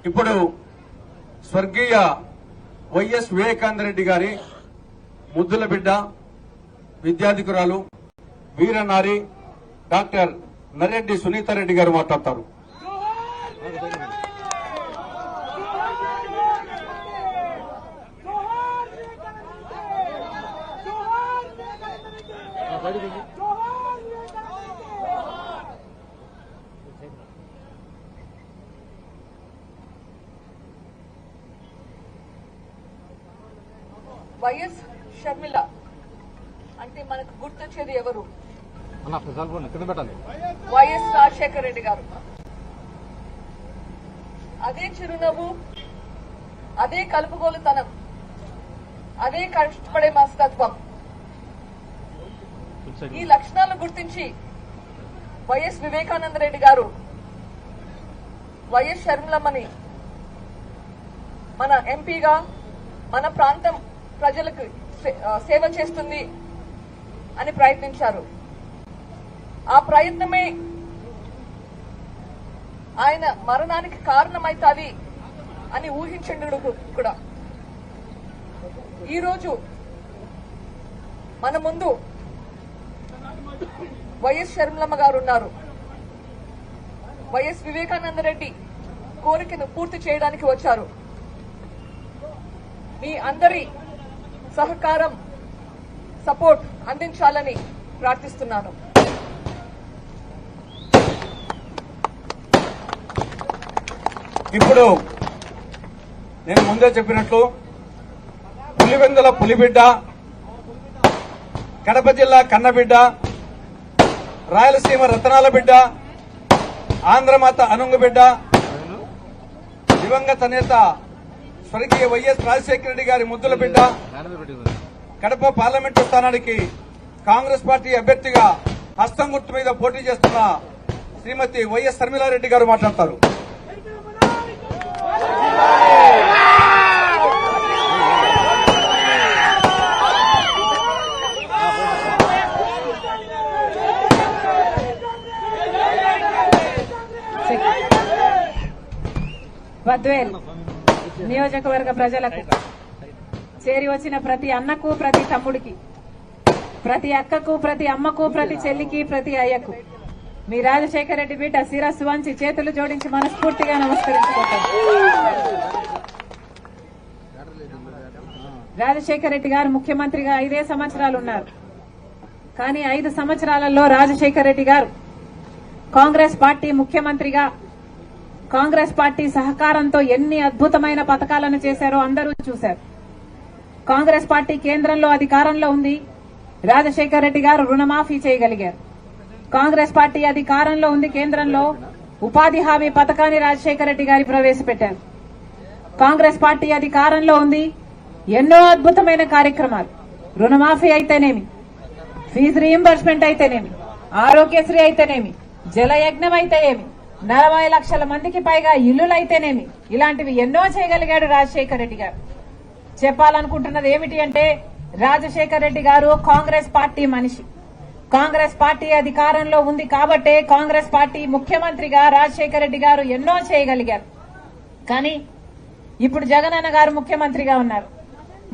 ఇప్పుడు స్వర్గీయ వైఎస్ వివేకానంద రెడ్డి గారి ముద్దుల బిడ్డ విద్యాధికురాలు వీరనారి డాక్టర్ నరెడ్డి సునీతారెడ్డి గారు మాట్లాడతారు. వైఎస్ షర్మిల అంటే మనకు గుర్తొచ్చేది ఎవరు? వైఎస్ రాజశేఖర రెడ్డి గారు. అదే చిరునవ్వు, అదే కలుపుగోలుతనం, అదే కష్టపడే మనస్తత్వం, ఈ లక్షణాలను గుర్తించి వైఎస్ వివేకానంద రెడ్డి గారు వైఎస్ షర్మిలమ్మని మన ఎంపీగా మన ప్రాంతం ప్రజలకు సేవ చేస్తుంది అని ప్రయత్నించారు. ఆ ప్రయత్నమే ఆయన మరణానికి కారణమైతాది అని ఊహించండు కూడా. ఈరోజు మన ముందు వైఎస్ షర్మిలమ్మ గారు ఉన్నారు. వైఎస్ వివేకానంద రెడ్డి కోరికను పూర్తి చేయడానికి వచ్చారు. మీ అందరి సహకారం, సపోర్ట్ అందించాలని ప్రార్థిస్తున్నాను. ఇప్పుడు నేను ముందే చెప్పినట్లు పులివెందుల పులిబిడ్డ, కడప జిల్లా కన్నబిడ్డ, రాయలసీమ రతనాల బిడ్డ, ఆంధ్రమాత అనుంగు బిడ్డ, దివంగత నేత స్వర్గీయ వైఎస్ రాజశేఖర రెడ్డి గారి ముద్దుల బిడ్డ, కడప పార్లమెంటు స్థానానికి కాంగ్రెస్ పార్టీ అభ్యర్థిగా హస్తం గుర్తు మీద పోటీ చేస్తున్న శ్రీమతి వైఎస్ షర్మిలారెడ్డి గారు మాట్లాడతారు. బద్వేల్ నియోజకవర్గ ప్రజలకు, చేరి వచ్చిన ప్రతి అన్నకు, ప్రతి తమ్ముడికి, ప్రతి అక్కకు, ప్రతి అమ్మకు, ప్రతి చెల్లికి, ప్రతి అయ్యకు మీ రాజశేఖర రెడ్డి బిడ్డ శిరస్సు వంచి చేతులు జోడించి మనస్ఫూర్తిగా నమస్కరించుకుంటాం. రాజశేఖర రెడ్డి గారు ముఖ్యమంత్రిగా 5 సంవత్సరాలు ఉన్నారు. కానీ 5 సంవత్సరాలలో రాజశేఖర రెడ్డి గారు కాంగ్రెస్ పార్టీ ముఖ్యమంత్రిగా కాంగ్రెస్ పార్టీ సహకారంతో ఎన్ని అద్భుతమైన పథకాలను చేశారో అందరూ చూశారు. కాంగ్రెస్ పార్టీ కేంద్రంలో అధికారంలో ఉంది. రాజశేఖర రెడ్డి గారు రుణమాఫీ చేయగలిగారు. కాంగ్రెస్ పార్టీ అధికారంలో ఉంది. కేంద్రంలో ఉపాధి హామీ పథకాన్ని రాజశేఖర రెడ్డి గారు ప్రవేశపెట్టారు. కాంగ్రెస్ పార్టీ అధికారంలో ఉంది. ఎన్నో అద్భుతమైన కార్యక్రమాలు, రుణమాఫీ అయితేనేమి, ఫీజు రీయింబర్స్మెంట్ అయితేనేమి, ఆరోగ్యశ్రీ అయితేనేమి, జలయజ్ఞం అయితేనేమి, 40 లక్షల మందికి పైగా ఇల్లులైతేనేమి, ఇలాంటివి ఎన్నో చేయగలిగాడు రాజశేఖర రెడ్డి గారు. చెప్పాలనుకుంటున్నది ఏమిటి అంటే, రాజశేఖర రెడ్డి గారు కాంగ్రెస్ పార్టీ మనిషి. కాంగ్రెస్ పార్టీ అధికారంలో ఉంది కాబట్టే కాంగ్రెస్ పార్టీ ముఖ్యమంత్రిగా రాజశేఖర రెడ్డి గారు ఎన్నో చేయగలిగారు. కానీ ఇప్పుడు జగనన్న గారు ముఖ్యమంత్రిగా ఉన్నారు.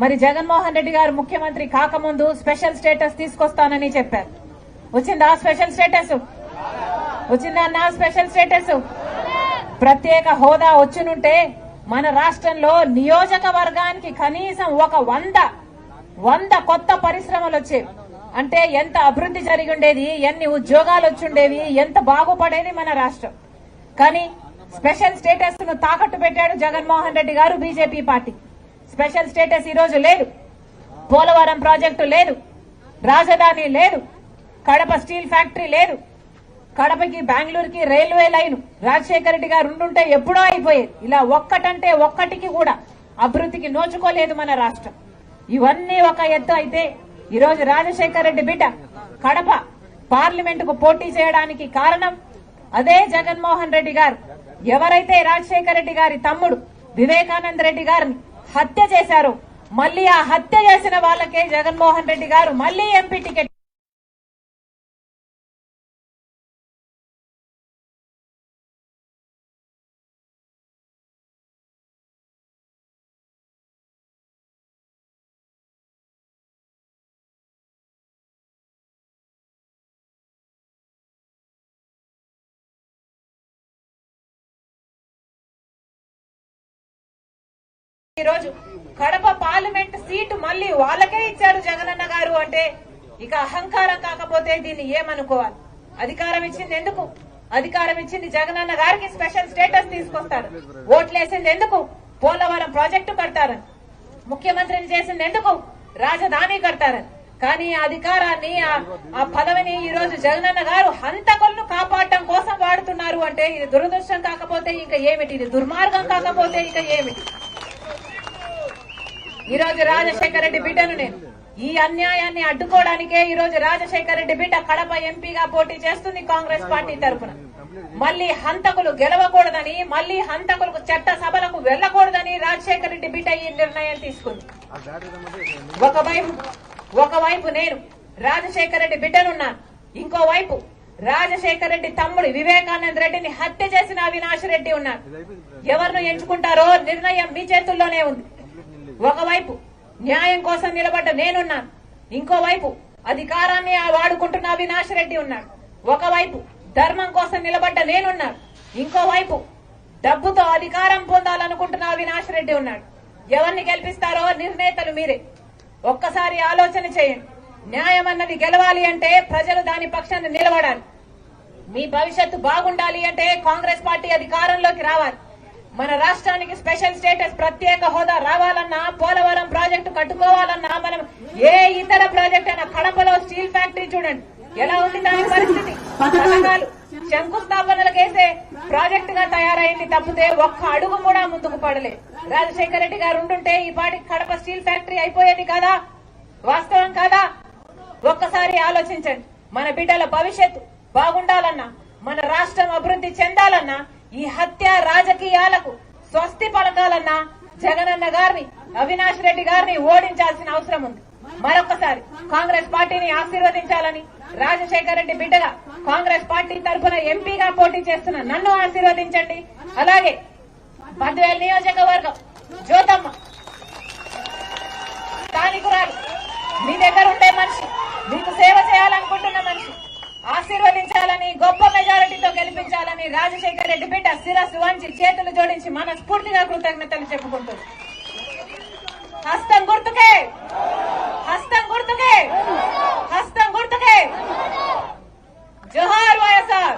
మరి జగన్మోహన్ రెడ్డి గారు ముఖ్యమంత్రి కాకముందు స్పెషల్ స్టేటస్ తీసుకొస్తానని చెప్పారు. వచ్చిందా స్పెషల్ స్టేటస్? వచ్చిందన్నా స్పెషల్ స్టేటస్? ప్రత్యేక హోదా వచ్చినుంటే మన రాష్ట్రంలో నియోజకవర్గానికి కనీసం ఒక 100 కొత్త పరిశ్రమలు వచ్చేవి. అంటే ఎంత అభివృద్ధి జరిగి ఉండేది, ఎన్ని ఉద్యోగాలు వచ్చుండేవి, ఎంత బాగుపడేది మన రాష్ట్రం. కానీ స్పెషల్ స్టేటస్ ను తాకట్టు పెట్టాడు జగన్మోహన్ రెడ్డి గారు, బీజేపీ పార్టీ. స్పెషల్ స్టేటస్ ఈ రోజు లేదు. పోలవరం ప్రాజెక్టు లేదు, రాజధాని లేదు, కడప స్టీల్ ఫ్యాక్టరీ లేదు, కడపకి బెంగళూరుకి రైల్వే లైన్ రాజశేఖర రెడ్డి గారు ఉండుంటే ఎప్పుడో అయిపోయేది. ఇలా ఒక్కటంటే ఒక్కటికి కూడా అభివృద్ధికి నోచుకోలేదు మన రాష్ట్రం. ఇవన్నీ ఒక ఎత్తు అయితే, ఈ రోజు రాజశేఖర రెడ్డి బిడ్డ కడప పార్లమెంటుకు పోటీ చేయడానికి కారణం అదే జగన్మోహన్ రెడ్డి గారు. ఎవరైతే రాజశేఖర రెడ్డి గారి తమ్ముడు వివేకానంద రెడ్డి గారిని హత్య చేశారో, మళ్లీ ఆ హత్య చేసిన వాళ్ళకే జగన్మోహన్ రెడ్డి గారు మళ్లీ ఎంపీ టికెట్ ఈరోజు కడప పార్లమెంట్ సీటు మళ్ళీ వాళ్ళకే ఇచ్చారు జగనన్న గారు అంటే ఇక అహంకారం కాకపోతే దీన్ని ఏమనుకోవాలి? అధికారం ఇచ్చింది ఎందుకు? అధికారం ఇచ్చింది జగనన్న గారికి స్పెషల్ స్టేటస్ తీసుకొస్తారు. ఓట్లేసింది ఎందుకు? పోలవరం ప్రాజెక్టు కడతారని. ముఖ్యమంత్రిని చేసింది ఎందుకు? రాజధాని కడతారని. కానీ ఆ అధికారాన్ని ఆ పదవిని ఈ రోజు జగనన్న గారు హంతకులను కాపాడటం కోసం వాడుతున్నారు అంటే ఇది దురదృష్టం కాకపోతే ఇంకా ఏమిటి? ఇది దుర్మార్గం కాకపోతే ఇంకా ఏమిటి? ఈ రోజు రాజశేఖర రెడ్డి బిడ్డను నేను ఈ అన్యాయాన్ని అడ్డుకోవడానికే ఈ రోజు రాజశేఖర రెడ్డి బిడ్డ కడప ఎంపీగా పోటీ చేస్తుంది కాంగ్రెస్ పార్టీ తరఫున. మళ్లీ హంతకులు గెలవకూడదని, మళ్లీ హంతకులకు చట్ట సభలకు వెళ్లకూడదని రాజశేఖర రెడ్డి బిడ్డ ఈ నిర్ణయం తీసుకుంది. ఒకవైపు నేను రాజశేఖర రెడ్డి బిడ్డనున్నాను, ఇంకోవైపు రాజశేఖర రెడ్డి తమ్ముడు వివేకానంద రెడ్డిని హత్య చేసిన అవినాష్ రెడ్డి ఉన్నారు. ఎవరిని ఎంచుకుంటారో నిర్ణయం మీ చేతుల్లోనే ఉంది. ఒకవైపు న్యాయం కోసం నిలబడ్డ నేనున్నాను, ఇంకోవైపు అధికారాన్ని వాడుకుంటున్న అవినాష్ రెడ్డి ఉన్నాడు. ఒకవైపు ధర్మం కోసం నిలబడ్డ నేనున్నాను, ఇంకోవైపు డబ్బుతో అధికారం పొందాలనుకుంటున్న అవినాష్ రెడ్డి ఉన్నాడు. ఎవరిని గెలిపిస్తారో నిర్ణేతలు మీరే. ఒక్కసారి ఆలోచన చేయండి. న్యాయం అన్నది గెలవాలి అంటే ప్రజలు దాని పక్షాన్ని నిలబడాలి. మీ భవిష్యత్తు బాగుండాలి అంటే కాంగ్రెస్ పార్టీ అధికారంలోకి రావాలి. మన రాష్ట్రానికి స్పెషల్ స్టేటస్, ప్రత్యేక హోదా రావాలన్నా, పోలవరం ప్రాజెక్టు కట్టుకోవాలన్నా, మనం ఏ ఇతర ప్రాజెక్ట్ అయినా, కడపలో స్టీల్ ఫ్యాక్టరీ చూడండి ఎలా ఉంది దాని పరిస్థితి. పథకాలు శంకుస్థాపనలకేసే ప్రాజెక్టు గా తయారైంది తప్పితే ఒక్క అడుగు కూడా ముందుకు పడలేదు. రాజశేఖర రెడ్డి గారు ఉండుంటే ఈ పాటికి కడప స్టీల్ ఫ్యాక్టరీ అయిపోయేది కదా? వాస్తవం కాదా? ఒక్కసారి ఆలోచించండి. మన బిడ్డల భవిష్యత్తు బాగుండాలన్నా, మన రాష్ట్రం అభివృద్ధి చెందాలన్నా, ఈ హత్య రాజకీయాలకు స్వస్తి పలకాలన్నా జగనన్న గారిని, అవినాష్ రెడ్డి గారిని ఓడించాల్సిన అవసరం ఉంది. మరొకసారి కాంగ్రెస్ పార్టీని ఆశీర్వదించాలని, రాజశేఖర రెడ్డి బిడ్డగా కాంగ్రెస్ పార్టీ తరఫున ఎంపీగా పోటీ చేస్తున్న నన్ను ఆశీర్వదించండి. అలాగే బద్వేల్ నియోజకవర్గం జ్యోతమ్మ స్థానికురాలు, మీ దగ్గర ఉండే మనిషి, మీకు సేవ చేయాలనుకుంటున్న మనిషి, ఆశీర్వదించాలని, గొప్ప మెజారిటీతో గెలిపించాలని రాజశేఖర రెడ్డి బిడ్డ శిరస్సు వంచి చేతులు జోడించి మనస్ఫూర్తిగా కృతజ్ఞతలు చెప్పుకుంటుంది. హస్తం గుర్తుకే, హస్తం గుర్తుకే, హస్తం గుర్తుకే. జోహార్ వైఎస్ఆర్.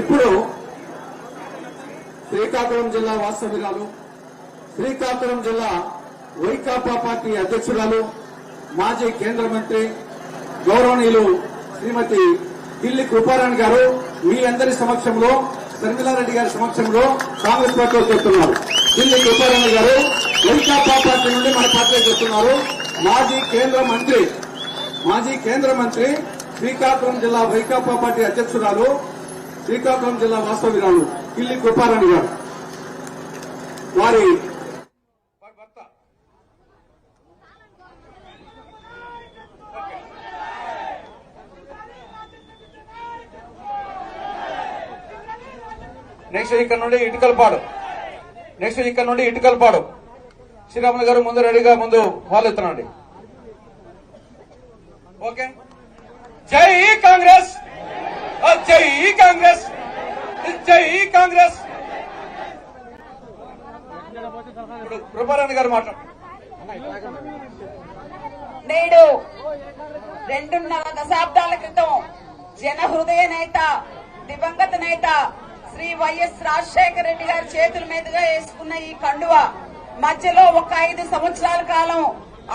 ఇప్పుడు శ్రీకాకుళం జిల్లా వాస్తవ్యురాలు, శ్రీకాకుళం జిల్లా వైకాపా పార్టీ అధ్యక్షురాలు, మాజీ కేంద్ర మంత్రి గౌరవనీయులు శ్రీమతి ఢిల్లీ కృపారాణి గారు మీ అందరి సమక్షంలో, శర్మిలారెడ్డి గారి సమక్షంలో కాంగ్రెస్ పార్టీలోకి వస్తున్నారు. ఢిల్లీ కృపారాణి గారు వైకాపా పార్టీ నుండి మన పార్టీలోకి వస్తున్నారు. మాజీ కేంద్ర మంత్రి శ్రీకాకుళం జిల్లా వైకాపా పార్టీ అధ్యక్షురాలు, శ్రీకాకుళం జిల్లా వాస్తవ్యురాలు ఢిల్లీ కృపారాణి గారు వారి భర్త. నెక్స్ట్ ఇక్కడ నుండి ఇటుకలపాడు శ్రీరాములు గారు ముందు రెడీగా ముందు వాళ్ళు ఎత్తున్నాండి. ఓకే. జై కాంగ్రెస్, జై కాంగ్రెస్, జై కాంగ్రెస్. ఇప్పుడు కృపారాణి గారు మాట్లాడు. నేడు 2.5 దశాబ్దాల క్రితం జన హృదయ నేత, దివంగత నేత శ్రీ వైఎస్ రాజశేఖర రెడ్డి గారి చేతుల మీదుగా వేసుకున్న ఈ కండువ మధ్యలో ఒక 5 సంవత్సరాల కాలం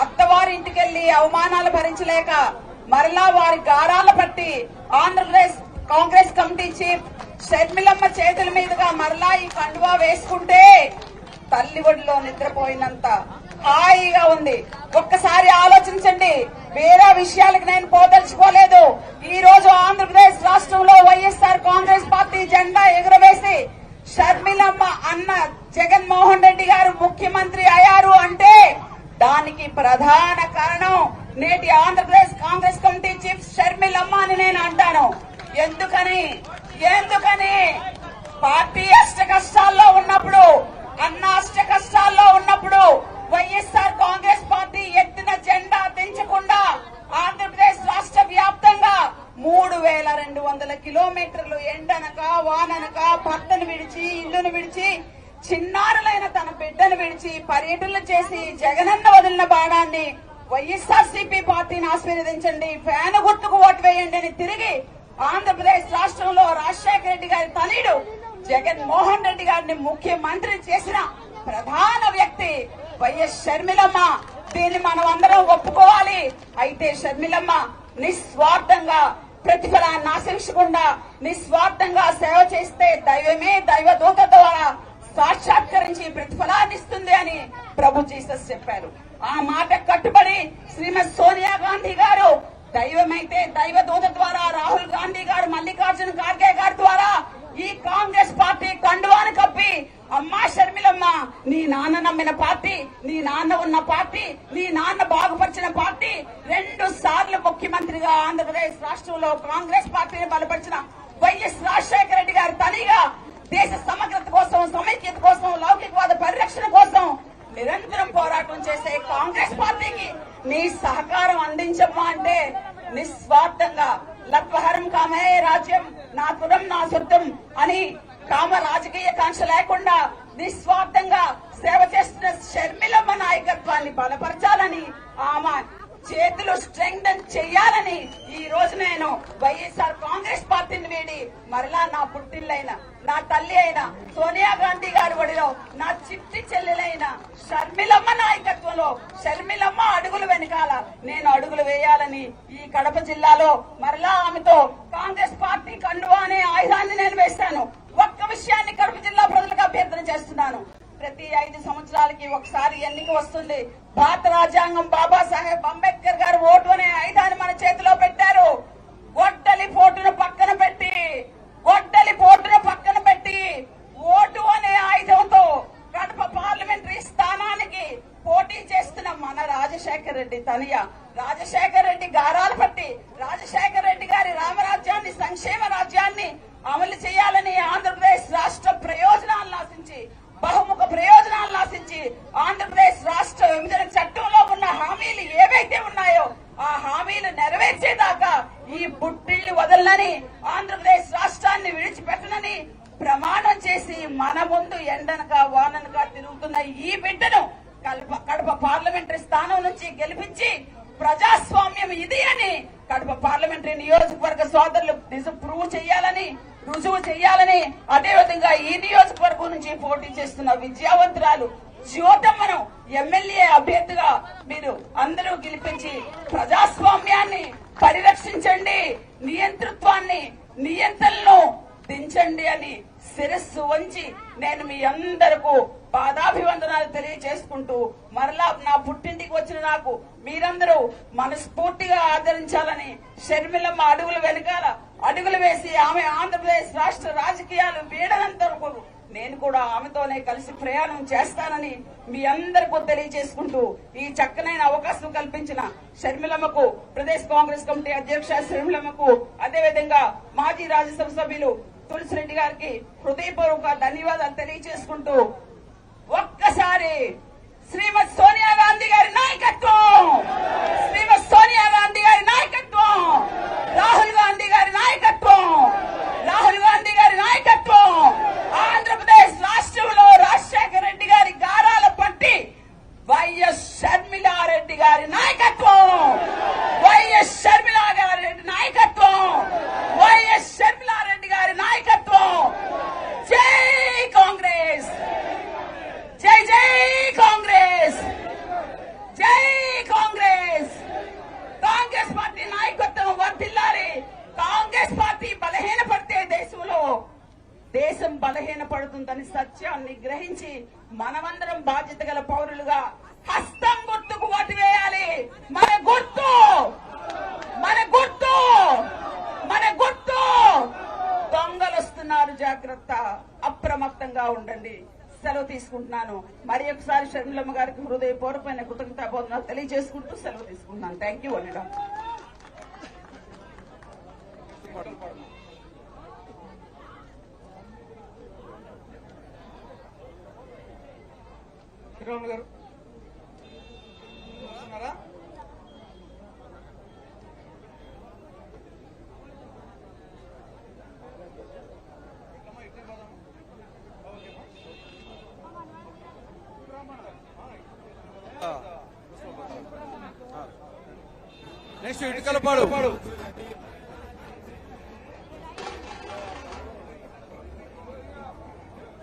అత్తవారింటికెళ్లి అవమానాలు భరించలేక మరలా వారి గారాల పట్టి ఆంధ్రప్రదేశ్ కాంగ్రెస్ కమిటీ చీఫ్ షర్మిలమ్మ చేతుల మీదుగా మరలా ఈ కండువా వేసుకుంటే తల్లి ఒడిలో నిద్రపోయినంత హాయిగా ఉంది. ఒక్కసారి ఆలోచించండి. వేరే విషయాలకు నేను పోదలుచుకోలేదు. ఈ రోజు ఆంధ్రప్రదేశ్ రాష్ట్రంలో వైఎస్ఆర్ కాంగ్రెస్ పార్టీ జెండా ఎగురవేసి షర్మిలమ్మ అన్న జగన్మోహన్ రెడ్డి గారు ముఖ్యమంత్రి అయ్యారు అంటే దానికి ప్రధాన కారణం నేటి ఆంధ్రప్రదేశ్ కాంగ్రెస్ కమిటీ చీఫ్ షర్మిలమ్మ అని నేను అంటాను. ఎందుకని పార్టీ అష్ట కష్టాల్లో ఉన్నప్పుడు, అన్న అష్ట కష్టాల్లో ఉన్నప్పుడు వైఎస్ఆర్ కాంగ్రెస్ పార్టీ ఎత్తిన జెండా దించకుండా ఆంధ్రప్రదేశ్ రాష్ట్ర పర్యటనలు చేసి జగనన్న వదిలిన బాణాన్ని వైఎస్ఆర్సీపీ పార్టీని ఆశీర్వదించండి, ఫ్యాన్ గుర్తుకు ఓటు వేయండి అని తిరిగి ఆంధ్రప్రదేశ్ రాష్ట్రంలో రాజశేఖర రెడ్డి గారి తనయుడు జగన్మోహన్ రెడ్డి గారిని ముఖ్యమంత్రి చేసిన ప్రధాన వ్యక్తి వైఎస్ షర్మిలమ్మ. దీన్ని మనం అందరం ఒప్పుకోవాలి. అయితే షర్మిలమ్మ నిస్వార్థంగా ప్రతిఫలాన్ని ఆశించకుండా నిస్వార్థంగా సేవ చేస్తే దైవమే దైవదూత ద్వారా సాక్షాత్కరించి ప్రతిఫలాన్ని ఇస్తుంది అని ప్రభు జీసస్ చెప్పారు. ఆ మాట కట్టుబడి శ్రీమతి సోనియా గాంధీ గారు దైవమైతే దైవదూత ద్వారా, రాహుల్ గాంధీ గారు మల్లికార్జున ఖార్గే గారి ద్వారా ఈ కాంగ్రెస్ పార్టీ కండువాను కప్పి, అమ్మా షర్మిలమ్మ, నీ నాన్న నమ్మిన పార్టీ, నీ నాన్న ఉన్న పార్టీ, నీ నాన్న బాగుపరిచిన పార్టీ, 2 సార్లు ముఖ్యమంత్రిగా ఆంధ్రప్రదేశ్ రాష్ట్రంలో కాంగ్రెస్ పార్టీని బలపరిచిన వైఎస్ రాజశేఖర రెడ్డి గారి తనిగా దేశ సమగ్రత కోసం, సమైక్యత కోసం, లౌకికవాద పరిరక్షణ కోసం నిరంతరం పోరాటం చేసే కాంగ్రెస్ పార్టీకి నీ సహకారం అందించమ్మా అంటే నిస్వార్థంగా లత్వహరం కామే రాజ్యం, నా కులం నా సొంతం అని కామ రాజకీయ కాంక్ష లేకుండా నిస్వార్థంగా సేవ చేస్తున్న షర్మిలమ్మ నాయకత్వాన్ని బలపరచాలని, ఆమె చేతులు స్ట్రెంగ్థన్ చేయాలని ఈ రోజు నేను వైఎస్ఆర్ కాంగ్రెస్ పార్టీని వీడి మరలా నా పుట్టిల్లైన, నా తల్లి అయిన సోనియా గాంధీ గారి ఒడిలో నా చిట్టి చెల్లెలైన షర్మిలమ్మ నాయకత్వంలో, షర్మిలమ్మ అడుగులు వెనకాల నేను అడుగులు వేయాలని ఈ కడప జిల్లాలో మరలా ఆమెతో కాంగ్రెస్ పార్టీ కండువా అనే ఆయుధాన్ని నేను వేస్తాను. ఒక్క విషయాన్ని కడప జిల్లా ప్రజలకు అభ్యర్థన చేస్తున్నాను. ప్రతి 5 సంవత్సరాలకి ఒకసారి ఎన్నిక వస్తుంది. భారత రాజ్యాంగం బాబాసాహెబ్ అంబేద్కర్ గారు ఓటు అనే ఆయుధాన్ని మన చేతిలో పెట్టారు. గొడ్డలి పోటును పక్కన పెట్టి ఓటు అనే ఆయుధంతో కడప పార్లమెంటరీ స్థానానికి పోటీ చేస్తున్న మన రాజశేఖర రెడ్డి తనయ రాజశేఖర రెడ్డి గారాలు పట్టి రాజశేఖర రెడ్డి గారి రామరాజ్యాన్ని, సంక్షేమ రాజ్యాన్ని అమలు చేయాలని ఆంధ్రప్రదేశ్ రాష్ట్ర ప్రయోజనాలను ఆశించి, బహుముఖ ప్రయోజనాలను ఆశించి ఆంధ్రప్రదేశ్ రాష్ట్ర విభజన చట్టంలో ఉన్న హామీలు ఏవైతే ఉన్నాయో ఆ హామీలు నెరవేర్చేదాకా ఈ పుట్టిల్లు వదలని, ఆంధ్రప్రదేశ్ రాష్ట్రాన్ని విడిచిపెట్టనని ప్రమాణం చేసి మన ముందు ఎండనక వాననక తిరుగుతున్న ఈ బిడ్డను కడప పార్లమెంటరీ స్థానం నుంచి గెలిపించి ప్రజాస్వామ్యం ఇది అని కడప పార్లమెంటరీ నియోజకవర్గ సోదరులు రుజువు చేయాలని, అదేవిధంగా ఈ నియోజకవర్గం నుంచి పోటీ చేస్తున్న విద్యావంతురాలు జ్యోతమ్మను ఎమ్మెల్యే అభ్యర్థిగా మీరు అందరూ గెలిపించి ప్రజాస్వామ్యాన్ని పరిరక్షించండి, నియంత్రణను దించండి అని శిరస్సు వంచి నేను మీ అందరకు పాదాభివందనాలు తెలియజేసుకుంటూ మరలా నా పుట్టింటికి వచ్చిన నాకు మీరందరూ మనస్ఫూర్తిగా ఆదరించాలని, షర్మిలమ్మ అడుగులు వెనకాల అడుగులు వేసి ఆమె ఆంధ్రప్రదేశ్ రాష్ట్ర రాజకీయాలు వీడనంత వరకు నేను కూడా ఆమెతోనే కలిసి ప్రయాణం చేస్తానని మీ అందరికీ తెలియజేసుకుంటూ ఈ చక్కనైన అవకాశం కల్పించిన షర్మిలమ్మకు, ప్రదేశ్ కాంగ్రెస్ కమిటీ అధ్యక్ష షర్మిలమ్మకు, అదేవిధంగా మాజీ రాజ్యసభ సభ్యులు తులసిరెడ్డి గారికి హృదయపూర్వక ధన్యవాదాలు తెలియజేసుకుంటూ ఒక్కసారి శ్రీమతి సోనియా గాంధీ గారి నాయకత్వం, శ్రీమతి సోనియా గాంధీ గారి నాయకత్వం, రాహుల్ గాంధీ గారి నాయకత్వం, ఆంధ్రప్రదేశ్ రాష్ట్రంలో రాజశేఖర రెడ్డి గారి గారాల పట్టి వైఎస్ షర్మిలారెడ్డి గారి నాయకత్వం, వైఎస్ షర్మిలారెడ్డి నాయకత్వం, వైఎస్ షర్మిలారెడ్డి గారి నాయకత్వం. జై కాంగ్రెస్, జై జై కాంగ్రెస్, జై కాంగ్రెస్. కాంగ్రెస్ పార్టీ నాయకత్వం వర్ధిల్లాలి. కాంగ్రెస్ పార్టీ బలహీనపడితే దేశం బలహీనపడుతుందని సత్యాన్ని గ్రహించి మనమందరం బాధ్యత గల పౌరులుగా హస్తం గుర్తుకు ఓటు వేయాలి. మన గుర్తు దొంగలు వస్తున్నారు, జాగ్రత్త, అప్రమత్తంగా ఉండండి. సెలవు తీసుకుంటున్నాను. మరి ఒకసారి షర్మిలమ్మ గారికి హృదయపూర్వకమైన కృతజ్ఞతాబోధనాలు తెలియజేసుకుంటూ సెలవు తీసుకుంటున్నాను. Thank you. వనిత గారు వస్తున్నారా? Okay next Itukalapadu